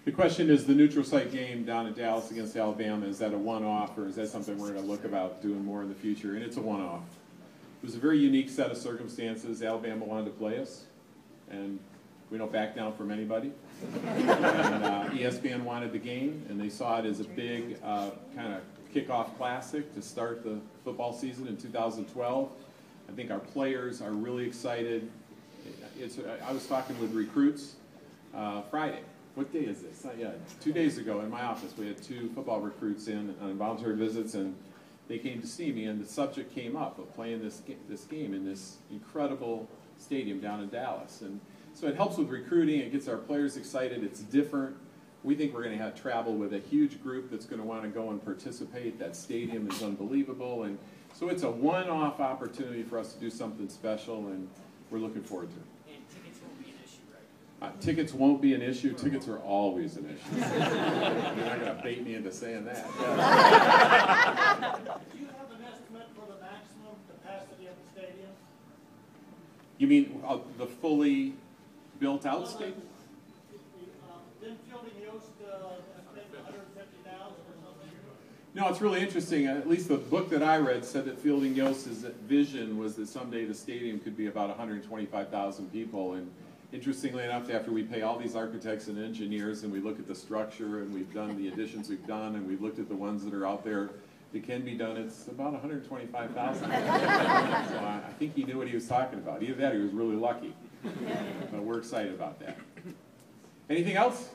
The question is, the neutral site game down in Dallas against Alabama, is that a one-off, or is that something we're going to look about doing more in the future? And it's a one-off. It was a very unique set of circumstances. Alabama wanted to play us, and we don't back down from anybody. And ESPN wanted the game, and they saw it as a big kind of kickoff classic to start the football season in 2012. I think our players are really excited. I was talking with recruits Friday. What day is this? Not yet. 2 days ago in my office, we had 2 football recruits in on voluntary visits, and they came to see me, and the subject came up of playing this game in this incredible stadium down in Dallas. And so it helps with recruiting. It gets our players excited. It's different. We think we're going to have travel with a huge group that's going to want to go and participate. That stadium is unbelievable. And so it's a one-off opportunity for us to do something special, and we're looking forward to it. Tickets won't be an issue. Tickets are always an issue. You're not going to bait me into saying that. Do you have an estimate for the maximum capacity of the stadium? You mean the fully built-out stadium? Didn't Fielding Yost estimate 150,000 or something? No, it's really interesting. At least the book that I read said that Fielding Yost's vision was that someday the stadium could be about 125,000 people. And interestingly enough, after we pay all these architects and engineers and we look at the structure and we've done the additions we've done and we've looked at the ones that are out there that can be done, it's about 125,000. So I think he knew what he was talking about. Either that or he was really lucky. But we're excited about that. Anything else?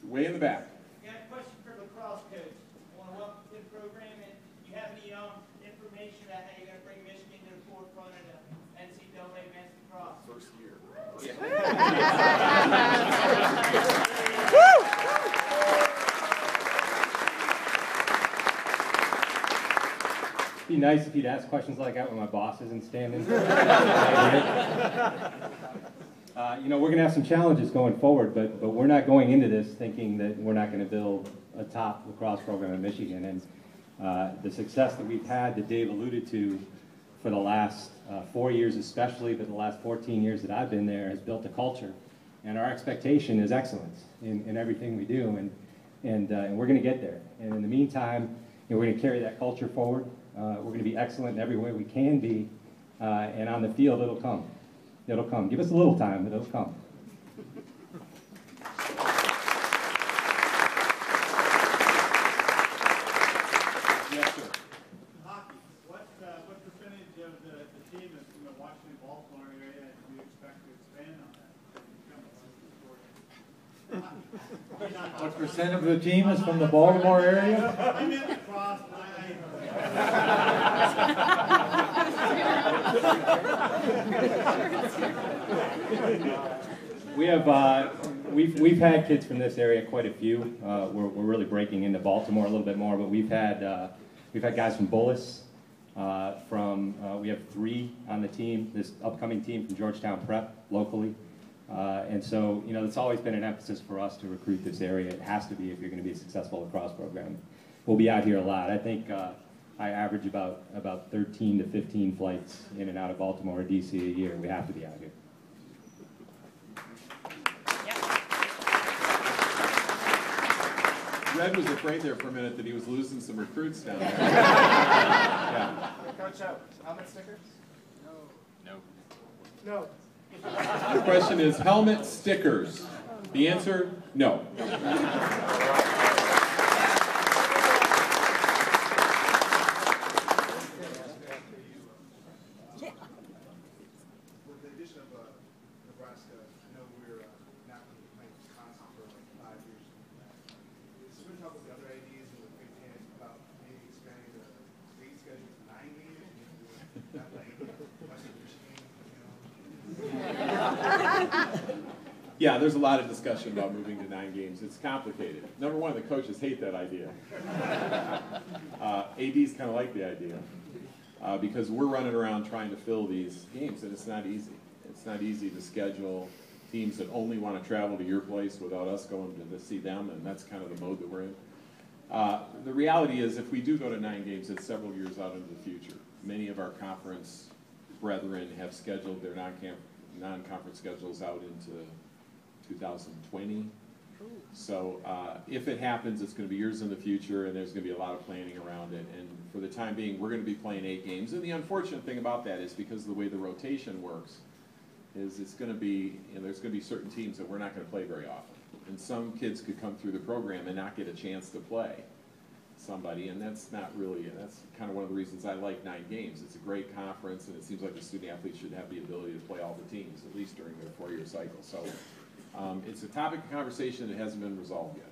Way in the back. I got a question for the lacrosse coach. I want to welcome to the program, and do you have any information about how you're going to bring Michigan to the forefront of the NCAA men's lacrosse? First year. It'd be nice if you'd ask questions like that when my boss isn't standing. You know, we're going to have some challenges going forward, but we're not going into this thinking that we're not going to build a top lacrosse program in Michigan. And the success that we've had that Dave alluded to for the last 4 years especially, but the last 14 years that I've been there, has built a culture. And our expectation is excellence in everything we do, and we're going to get there. And in the meantime, you know, we're going to carry that culture forward. We're going to be excellent in every way we can be, and on the field it'll come. It'll come. Give us a little time, but it'll come. Yes, sir. Hockey. What percentage of the team is from the Washington, Baltimore area, and do you expect to expand on that? What percent of the team is from the Baltimore area? I meant lacrosse. We've had kids from this area, quite a few. We're really breaking into Baltimore a little bit more, but we've had guys from Bullis. We have 3 on the team. This upcoming team from Georgetown Prep locally, and so you know it's always been an emphasis for us to recruit this area. It has to be if you're going to be a successful lacrosse program. We'll be out here a lot. I think I average about 13 to 15 flights in and out of Baltimore or DC a year. We have to be out here. Red was afraid there for a minute that he was losing some recruits down there. Yeah. Coach, helmet stickers? No. No. The question is helmet stickers. The answer, no. With the addition of Nebraska, I know we're not going to be playing Wisconsin for like 5 years. Is there talk with the other ADs and the Big Ten about maybe expanding the state schedule to 9 games? Not like Western Michigan, Yeah, there's a lot of discussion about moving to 9 games. It's complicated. Number one, the coaches hate that idea. ADs kind of like the idea because we're running around trying to fill these games, and it's not easy. It's not easy to schedule teams that only want to travel to your place without us going to see them, and that's kind of the mode that we're in. The reality is if we do go to 9 games, it's several years out into the future. Many of our conference brethren have scheduled their non-conference schedules out into 2020. So if it happens, it's going to be years in the future, and there's going to be a lot of planning around it. And for the time being, we're going to be playing 8 games. And the unfortunate thing about that is because of the way the rotation works, is it's going to be, there's going to be certain teams that we're not going to play very often. And some kids could come through the program and not get a chance to play somebody, and that's not really, that's kind of one of the reasons I like 9 games. It's a great conference, and it seems like the student athletes should have the ability to play all the teams, at least during their 4-year cycle. So it's a topic of conversation that hasn't been resolved yet.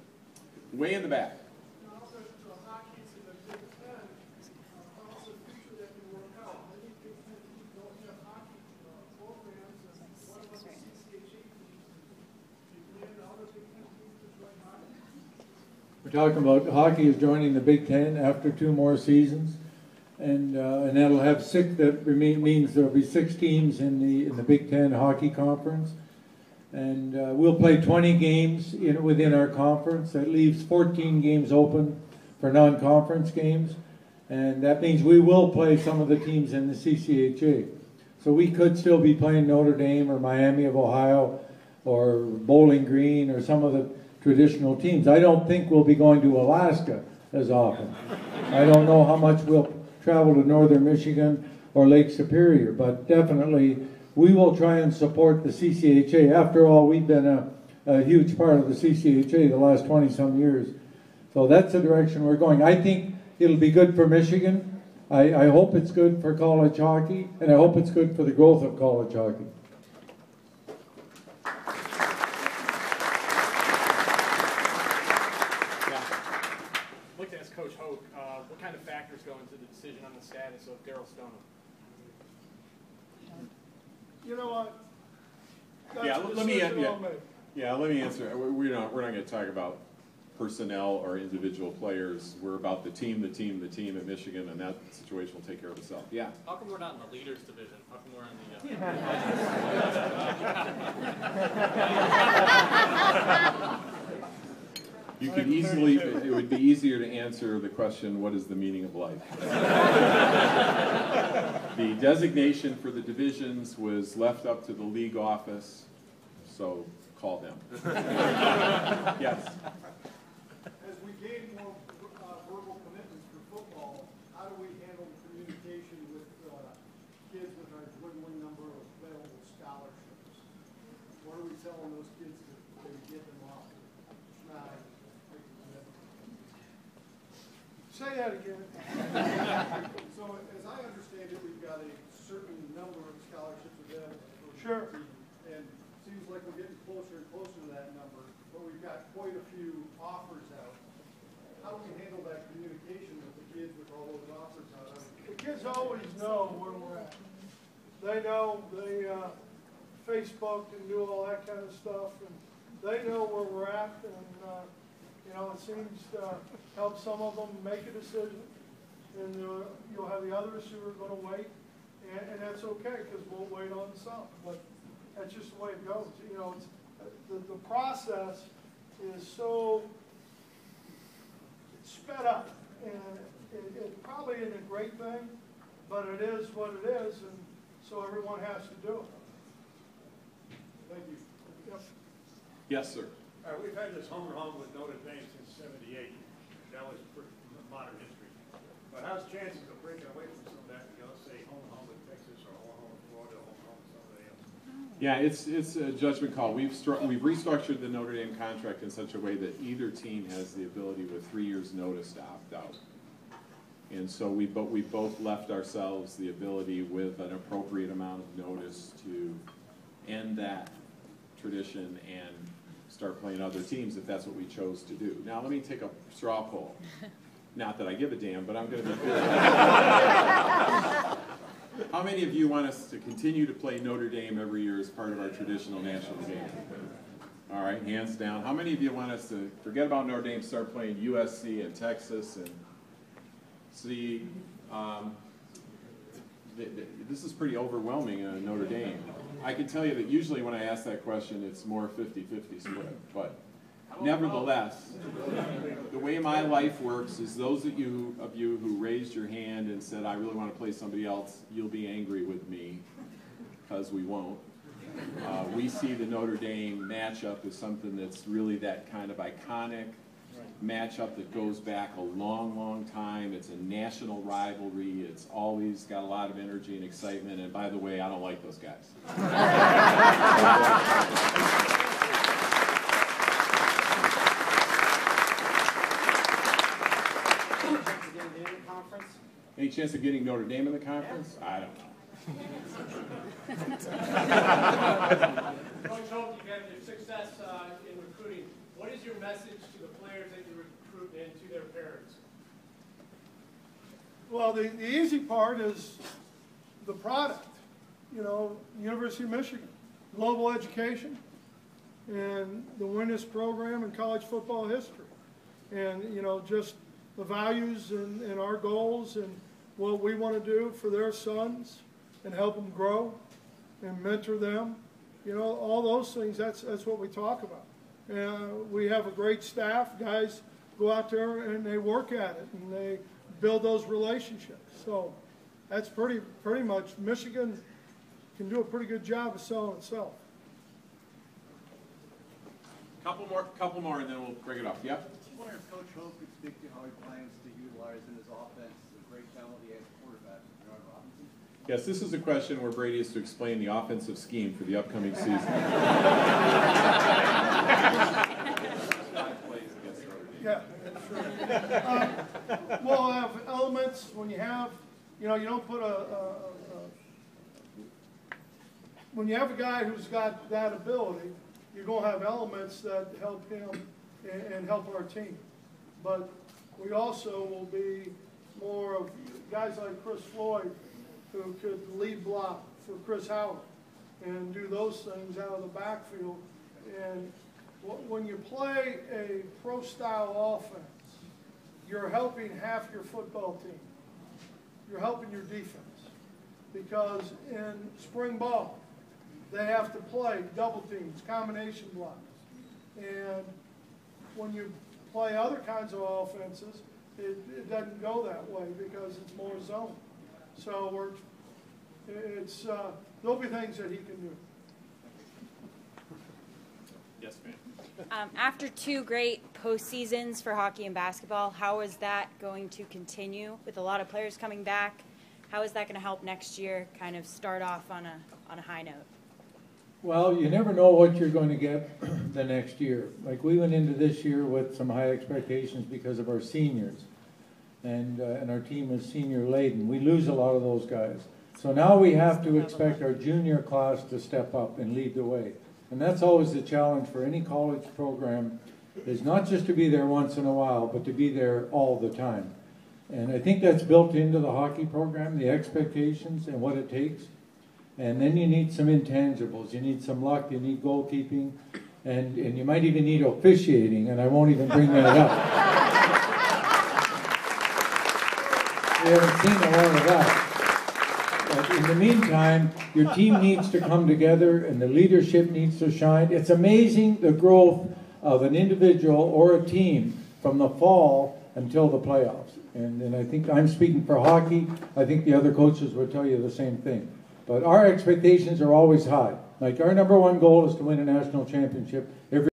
Way in the back. We're talking about hockey is joining the Big Ten after 2 more seasons, and that'll have 6. That means there'll be 6 teams in the Big Ten hockey conference, and we'll play 20 games within our conference. That leaves 14 games open for non-conference games, and that means we will play some of the teams in the CCHA. So we could still be playing Notre Dame or Miami of Ohio or Bowling Green or some of the traditional teams. I don't think we'll be going to Alaska as often. I don't know how much we'll travel to northern Michigan or Lake Superior, but definitely we will try and support the CCHA. After all, we've been a huge part of the CCHA the last 20-some years. So that's the direction we're going. I think it'll be good for Michigan. I hope it's good for college hockey, and I hope it's good for the growth of college hockey. Coach Hoke, what kind of factors go into the decision on the status of Daryl Stoneham? You know what? Let me answer. We're not going to talk about personnel or individual players. We're about the team at Michigan, and that situation will take care of itself. Yeah. How come we're not in the leaders division? How come we're in the? You could easily, it would be easier to answer the question, what is the meaning of life? The designation for the divisions was left up to the league office, so call them. Yes? As we gain more verbal commitments for football, how do we handle communication with kids with our dwindling number of available scholarships? What are we telling those kids to get them off? Say that again. So, as I understand it, we've got a certain number of scholarships available. Sure. And it seems like we're getting closer and closer to that number, but we've got quite a few offers out. How do we handle that communication with the kids with all those offers out? The kids always know where we're at. They know, they Facebook and do all that kind of stuff, and they know where we're at, and it seems to help some of them make a decision, and you'll have the others who are going to wait, and that's okay because we'll wait on some. But that's just the way it goes. It's, the process is so sped up, and it probably isn't a great thing, but it is what it is, and so everyone has to do it. Thank you. Yep. Yes, sir. We've had this home and home with Notre Dame since '78. That was modern history. But how's chances of breaking away from some of that? Let's say home and home with Texas, or home and home with Florida, home and home with somebody else. Yeah, it's a judgment call. We've restructured the Notre Dame contract in such a way that either team has the ability with 3 years' notice to opt out. And so we both left ourselves the ability with an appropriate amount of notice to end that tradition and start playing other teams if that's what we chose to do. Now let me take a straw poll. Not that I give a damn, but I'm going to be clear. How many of you want us to continue to play Notre Dame every year as part of our traditional national game? All right, hands down. How many of you want us to forget about Notre Dame, start playing USC and Texas and see? This is pretty overwhelming on Notre Dame. I can tell you that usually when I ask that question, it's more 50-50 split. But nevertheless, the way my life works is those of you who raised your hand and said, I really want to play somebody else, you'll be angry with me, because we won't. We see the Notre Dame matchup as something that's really that kind of iconic matchup that goes back a long, long time. It's a national rivalry. It's always got a lot of energy and excitement. And by the way, I don't like those guys. Any chance of getting Notre Dame in the conference? I don't know. Coach Hope, you've had your success in recruiting. What is your message to the players that you recruit and to their parents? Well, the easy part is the product. You know, University of Michigan, global education, and the winningest program in college football history. And, you know, just the values and our goals and what we want to do for their sons and help them grow and mentor them. You know, all those things, that's what we talk about. And we have a great staff. Guys go out there and they work at it and they build those relationships. So that's pretty much, Michigan can do a pretty good job of selling itself. Couple more, and then we'll bring it up. Yep. I wonder if Coach Hope could speak to how he plans to utilize in his offense the great talent he has at quarterback, Bernard Robinson. Yes, this is a question where Brady is to explain the offensive scheme for the upcoming season. Yeah, sure. We'll have elements when you have, you know, you don't put when you have a guy who's got that ability, you're going to have elements that help him and help our team. But we also will be more of guys like Chris Floyd who could lead block for Chris Howard and do those things out of the backfield. And when you play a pro-style offense, you're helping half your football team. You're helping your defense. Because in spring ball, they have to play double teams, combination blocks. And when you play other kinds of offenses, it doesn't go that way because it's more zone. So there'll be things that he can do. Yes, ma'am. After two great postseasons for hockey and basketball, how is that going to continue with a lot of players coming back? How is that going to help next year kind of start off on a high note? Well, you never know what you're going to get the next year. Like we went into this year with some high expectations because of our seniors, and our team is senior laden. We lose a lot of those guys. So now we have to expect our junior class to step up and lead the way. And that's always the challenge for any college program, is not just to be there once in a while, but to be there all the time. And I think that's built into the hockey program, the expectations and what it takes. And then you need some intangibles. You need some luck. You need goalkeeping. And you might even need officiating, and I won't even bring that up. We haven't seen a lot of that. But in the meantime, your team needs to come together, and the leadership needs to shine. It's amazing the growth of an individual or a team from the fall until the playoffs. And I think I'm speaking for hockey. I think the other coaches would tell you the same thing. But our expectations are always high. Like our #1 goal is to win a national championship every